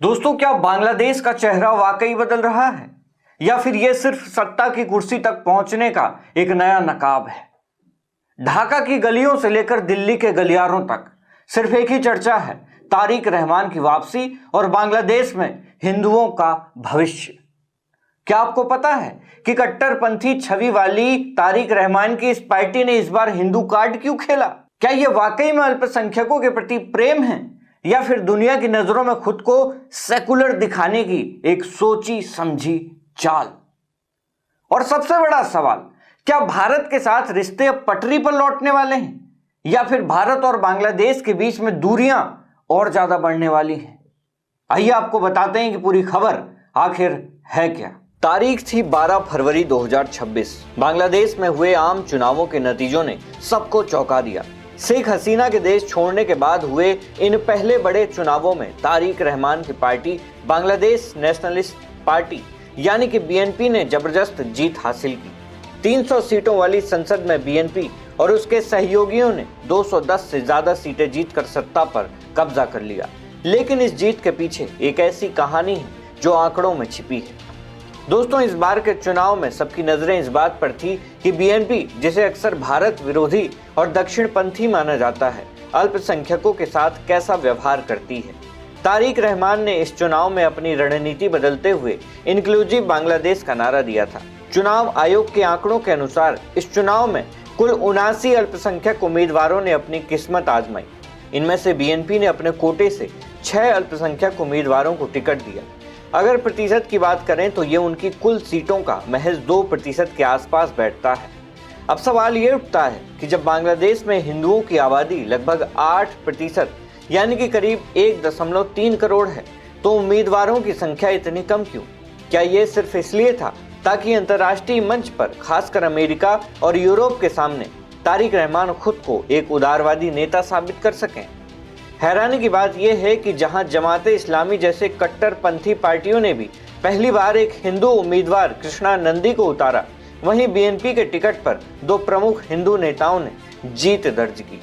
दोस्तों, क्या बांग्लादेश का चेहरा वाकई बदल रहा है या फिर यह सिर्फ सत्ता की कुर्सी तक पहुंचने का एक नया नकाब है? ढाका की गलियों से लेकर दिल्ली के गलियारों तक सिर्फ एक ही चर्चा है, तारिक रहमान की वापसी और बांग्लादेश में हिंदुओं का भविष्य। क्या आपको पता है कि कट्टरपंथी छवि वाली तारिक रहमान की इस पार्टी ने इस बार हिंदू कार्ड क्यों खेला? क्या यह वाकई में अल्पसंख्यकों के प्रति प्रेम है या फिर दुनिया की नजरों में खुद को सेकुलर दिखाने की एक सोची समझी चाल? और सबसे बड़ा सवाल, क्या भारत के साथ रिश्ते अब पटरी पर लौटने वाले हैं या फिर भारत और बांग्लादेश के बीच में दूरियां और ज्यादा बढ़ने वाली हैं? आइए आपको बताते हैं कि पूरी खबर आखिर है क्या। तारीख थी 12 फरवरी 2026। बांग्लादेश में हुए आम चुनावों के नतीजों ने सबको चौंका दिया। शेख हसीना के देश छोड़ने के बाद हुए इन पहले बड़े चुनावों में तारिक रहमान की पार्टी बांग्लादेश नेशनलिस्ट पार्टी यानी कि बीएनपी ने जबरदस्त जीत हासिल की। 300 सीटों वाली संसद में बीएनपी और उसके सहयोगियों ने 210 से ज्यादा सीटें जीतकर सत्ता पर कब्जा कर लिया। लेकिन इस जीत के पीछे एक ऐसी कहानी है जो आंकड़ों में छिपी है। दोस्तों, इस बार के चुनाव में सबकी नजरें इस बात पर थी कि बीएनपी, जिसे अक्सर भारत विरोधी और दक्षिणपंथी माना जाता है, अल्पसंख्यकों के साथ कैसा व्यवहार करती है। तारिक रहमान ने इस चुनाव में अपनी रणनीति बदलते हुए इंक्लूसिव बांग्लादेश का नारा दिया था। चुनाव आयोग के आंकड़ों के अनुसार इस चुनाव में कुल 79 अल्पसंख्यक उम्मीदवारों ने अपनी किस्मत आजमाई। इनमें से बीएनपी ने अपने कोटे से 6 अल्पसंख्यक उम्मीदवारों को टिकट दिया। अगर प्रतिशत की बात करें तो ये उनकी कुल सीटों का महज 2% के आसपास बैठता है। अब सवाल ये उठता है कि जब बांग्लादेश में हिंदुओं की आबादी लगभग 8% यानी कि करीब 1.3 करोड़ है, तो उम्मीदवारों की संख्या इतनी कम क्यों? क्या ये सिर्फ इसलिए था ताकि अंतर्राष्ट्रीय मंच पर, खासकर अमेरिका और यूरोप के सामने, तारिक रहमान खुद को एक उदारवादी नेता साबित कर सकें? हैरानी की बात यह है कि जहां जमाते इस्लामी जैसे कट्टरपंथी पार्टियों ने भी पहली बार एक हिंदू उम्मीदवार कृष्णा नंदी को उतारा, वहीं बीएनपी के टिकट पर 2 प्रमुख हिंदू नेताओं ने जीत दर्ज की।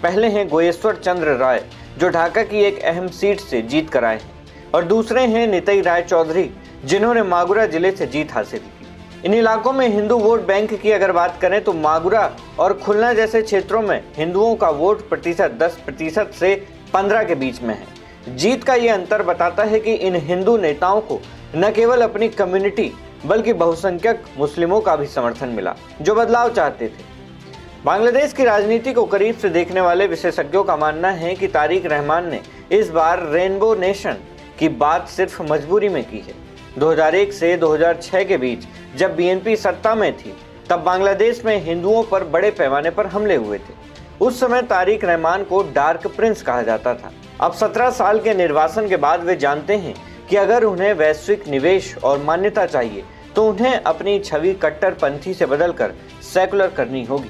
पहले हैं गोयेश्वर चंद्र राय, जो ढाका की एक अहम सीट से जीत कर आए हैं, और दूसरे हैं निताई राय चौधरी, जिन्होंने मागुरा जिले से जीत हासिल की। इन इलाकों में हिंदू वोट बैंक की अगर बात करें तो मागुरा और खुलना जैसे क्षेत्रों में हिंदुओं का वोट प्रतिशत 10% से 15 के बीच में है। जीत का यह अंतर बताता है कि इन हिंदू नेताओं को न केवल अपनी कम्युनिटी बल्कि बहुसंख्यक मुस्लिमों का भी समर्थन मिला, जो बदलाव चाहते थे। बांग्लादेश की राजनीति को करीब से देखने वाले विशेषज्ञों का मानना है कि तारिक रहमान ने इस बार रेनबो नेशन की बात सिर्फ मजबूरी में की है। 2001 से 2006 के बीच जब बीएनपी सत्ता में थी, तब बांग्लादेश में हिंदुओं पर बड़े पैमाने पर हमले हुए थे। उस समय तारिक रहमान को डार्क प्रिंस कहा जाता था। अब 17 साल के निर्वासन के बाद वे जानते हैं कि अगर उन्हें वैश्विक निवेश और मान्यता चाहिए तो उन्हें अपनी छवि कट्टरपंथी से बदलकर सेकुलर करनी होगी।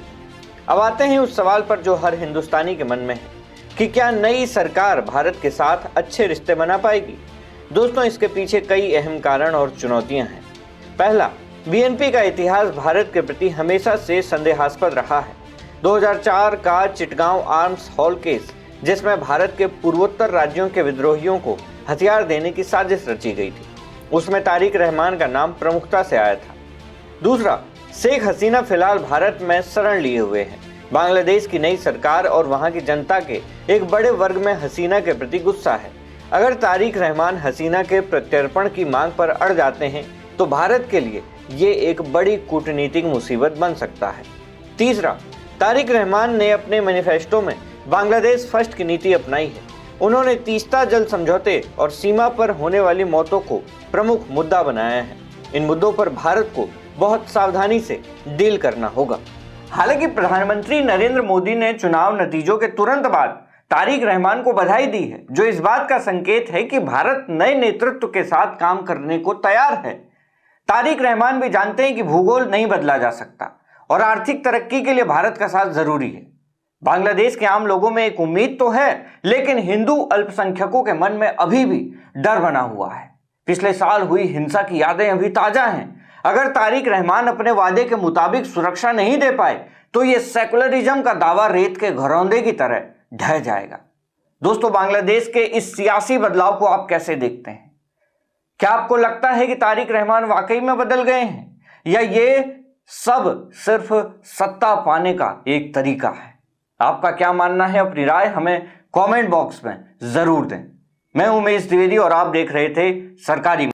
अब आते हैं उस सवाल पर जो हर हिंदुस्तानी के मन में है कि क्या नई सरकार भारत के साथ अच्छे रिश्ते बना पाएगी? दोस्तों, इसके पीछे कई अहम कारण और चुनौतियां हैं। पहला, बीएनपी का इतिहास भारत के प्रति हमेशा से संदेहास्पद रहा है। 2004 का चिटगांव आर्म्स हॉल केस, जिसमें भारत के पूर्वोत्तर राज्यों के विद्रोहियों को हथियार देने की साजिश रची गई थी, उसमें तारिक रहमान का नाम प्रमुखता से आया था। दूसरा, शेख हसीना फिलहाल भारत में शरण लिए हुए हैं। बांग्लादेश की नई सरकार और वहां की जनता के एक बड़े वर्ग में हसीना के प्रति गुस्सा है। अगर तारिक रहमान हसीना के प्रत्यर्पण की मांग पर अड़ जाते हैं तो भारत के लिए ये एक बड़ी कूटनीतिक मुसीबत बन सकता है। तीसरा, तारिक रहमान ने अपने मैनिफेस्टो में बांग्लादेश फर्स्ट की नीति अपनाई है। उन्होंने तीस्ता जल समझौते और सीमा पर होने वाली मौतों को प्रमुख मुद्दा बनाया है। इन मुद्दों पर भारत को बहुत सावधानी से डील करना होगा। हालांकि प्रधानमंत्री नरेंद्र मोदी ने चुनाव नतीजों के तुरंत बाद तारिक रहमान को बधाई दी है, जो इस बात का संकेत है कि भारत नए नेतृत्व के साथ काम करने को तैयार है। तारिक रहमान भी जानते हैं कि भूगोल नहीं बदला जा सकता और आर्थिक तरक्की के लिए भारत का साथ जरूरी है। बांग्लादेश के आम लोगों में एक उम्मीद तो है, लेकिन हिंदू अल्पसंख्यकों के मन में अभी भी डर बना हुआ है। पिछले साल हुई हिंसा की यादें अभी ताजा हैं। अगर तारिक रहमान अपने वादे के मुताबिक सुरक्षा नहीं दे पाए तो यह सेकुलरिज्म का दावा रेत के घरौंदे की तरह ढह जाएगा। दोस्तों, बांग्लादेश के इस सियासी बदलाव को आप कैसे देखते हैं? क्या आपको लगता है कि तारिक रहमान वाकई में बदल गए हैं, या ये सब सिर्फ सत्ता पाने का एक तरीका है? आपका क्या मानना है? अपनी राय हमें कमेंट बॉक्स में जरूर दें। मैं उमेश द्विवेदी और आप देख रहे थे सरकारी